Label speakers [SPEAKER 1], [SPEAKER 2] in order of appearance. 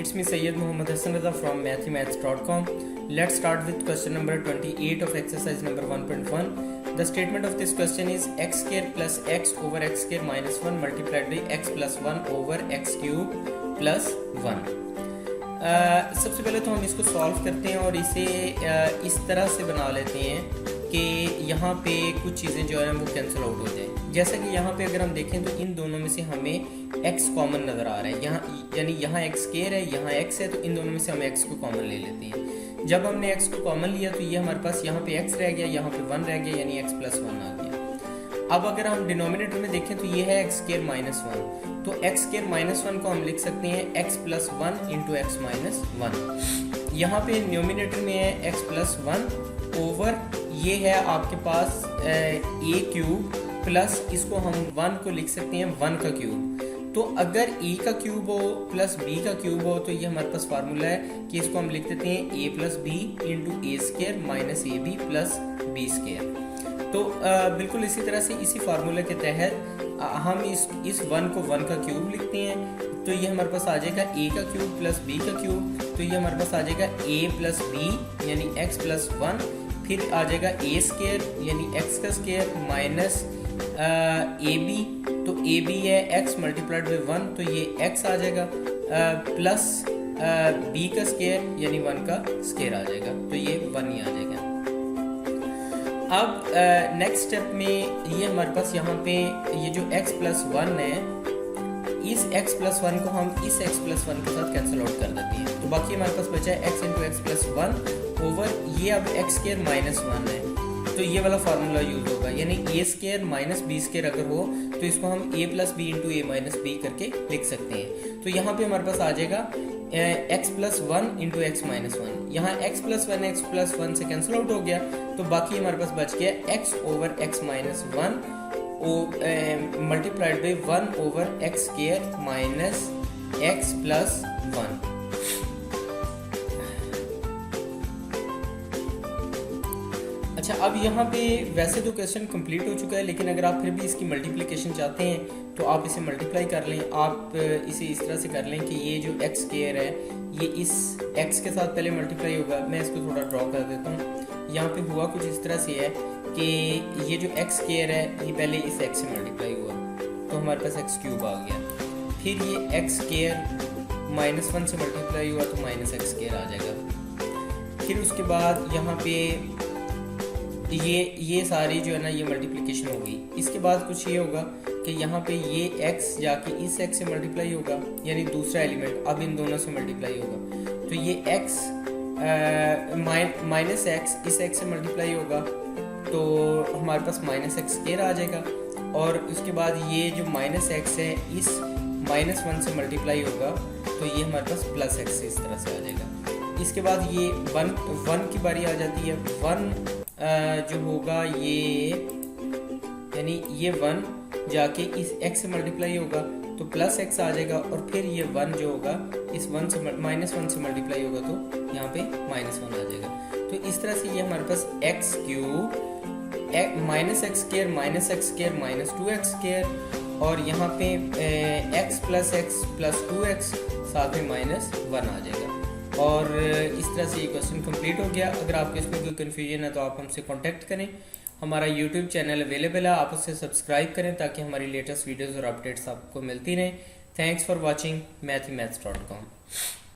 [SPEAKER 1] It's me Sayyid Muhammad Hassan Raza from mathemaths.com. Let's start with question number 28 of exercise number 1.1. The statement of this question is x square plus x over x square minus 1 multiplied by x plus 1 over x cube plus 1. सबसे पहले तो हम इसको solve करते हैं और इसे इस तरह से बना लेते हैं कि यहाँ पे कुछ चीज़ें जो है वो कैंसिल आउट हो जाए। जैसा कि यहाँ पे अगर हम देखें तो इन दोनों में से हमें x कॉमन नज़र आ रहा है, यहाँ यानी यहाँ x स्क्वायर है, यहाँ x है, तो इन दोनों में से हम x को कॉमन ले लेते हैं। जब हमने x को कॉमन लिया तो ये हमारे पास यहाँ पे x रह गया, यहाँ पे 1 रह गया, यानी x प्लस 1 आ गया। अब अगर हम डिनोमिनेटर में देखें तो ये है x स्क्वायर माइनस 1, तो x स्क्वायर माइनस 1 को हम लिख सकते हैं x plus 1 into x minus 1। यहाँ पे न्यूमिनेटर में है x प्लस 1 ओवर ये है आपके पास a क्यूब प्लस इसको हम 1 को लिख सकते हैं 1 का क्यूब। तो अगर a का क्यूब हो प्लस b का क्यूब हो तो ये हमारे पास फार्मूला है कि इसको हम लिख देते हैं a plus b into a square minus a b plus b square. तो बिल्कुल इसी तरह से इसी फार्मूले के तहत हम इस 1 को 1 का क्यूब लिखते हैं, तो ये हमारे पास आ जाएगा a का क्यूब प्लस b का क्यूब, तो ये हमारे पास आ जाएगा a प्लस b यानी x प्लस 1, फिर आ जाएगा a स्क्वायर यानी x का स्क्वायर माइनस ए बी, तो ए बी है x मल्टीप्लाइड बाई 1, तो ये x आ जाएगा प्लस b का स्क्वायर यानी 1 का स्क्वायर आ जाएगा, तो ये 1 ही आ जाएगा। अब नेक्स्ट स्टेप में ये हमारे पास यहाँ पे ये जो x प्लस 1 है, इस x प्लस 1 को हम इस x प्लस 1 के साथ कैंसिल आउट कर देते हैं, तो बाकी हमारे पास बचा है x into x plus 1 over ये अब x स्क्वायर माइनस 1 है, तो ये वाला फार्मूला यूज होगा, यानी a square minus b square अगर हो तो इसको हम a plus b into a minus b करके लिख सकते हैं। तो यहाँ पे हमारे पास आ जाएगा x plus 1 into x minus 1, यहाँ x प्लस 1 से कैंसिल आउट हो गया, तो बाकी हमारे पास बच गया x over x minus 1 multiplied by 1 over x square minus x plus 1। अच्छा, अब यहाँ पे वैसे तो क्वेश्चन कंप्लीट हो चुका है, लेकिन अगर आप फिर भी इसकी मल्टीप्लिकेशन चाहते हैं तो आप इसे मल्टीप्लाई कर लें। आप इसे इस तरह से कर लें कि ये जो एक्स स्क्वायर है ये इस x के साथ पहले मल्टीप्लाई होगा। मैं इसको थोड़ा ड्रॉ कर देता हूँ। यहाँ पे हुआ कुछ इस तरह से है कि ये जो एक्स स्क्वायर है ये पहले इस x से मल्टीप्लाई हुआ, तो हमारे पास एक्स क्यूब आ गया। फिर ये एक्स स्क्वायर माइनस 1 से मल्टीप्लाई हुआ तो माइनस एक्स स्क्वायर आ जाएगा। फिर उसके बाद यहाँ पे ये सारी जो है ना ये मल्टीप्लिकेशन होगी। इसके बाद कुछ ये होगा कि यहाँ पे ये x जाके इस x से मल्टीप्लाई होगा, यानी दूसरा एलिमेंट अब इन दोनों से मल्टीप्लाई होगा, तो ये x माइनस x इस x से मल्टीप्लाई होगा तो हमारे पास माइनस एक्स स्क्वायर आ जाएगा। और उसके बाद ये जो माइनस x है इस माइनस 1 से मल्टीप्लाई होगा तो ये हमारे पास प्लस x इस तरह से आ जाएगा। इसके बाद ये 1 की बारी आ जाती है। 1 जो होगा ये यानी ये 1 जाके इस x से मल्टीप्लाई होगा तो प्लस x आ जाएगा, और फिर ये 1 जो होगा इस 1 से माइनस 1 से मल्टीप्लाई होगा तो यहाँ पे माइनस 1 आ जाएगा। तो इस तरह से ये हमारे पास x cube minus x square minus 2x square और यहाँ पे x प्लस 2x साथ में माइनस 1 आ जाएगा। और इस तरह से ये क्वेश्चन कंप्लीट हो गया। अगर आपको इसमें कोई कन्फ्यूजन है तो आप हमसे कांटेक्ट करें। हमारा यूट्यूब चैनल अवेलेबल है, आप उससे सब्सक्राइब करें ताकि हमारी लेटेस्ट वीडियोस और अपडेट्स आपको मिलती रहें। Thanks for watching mathemaths.com।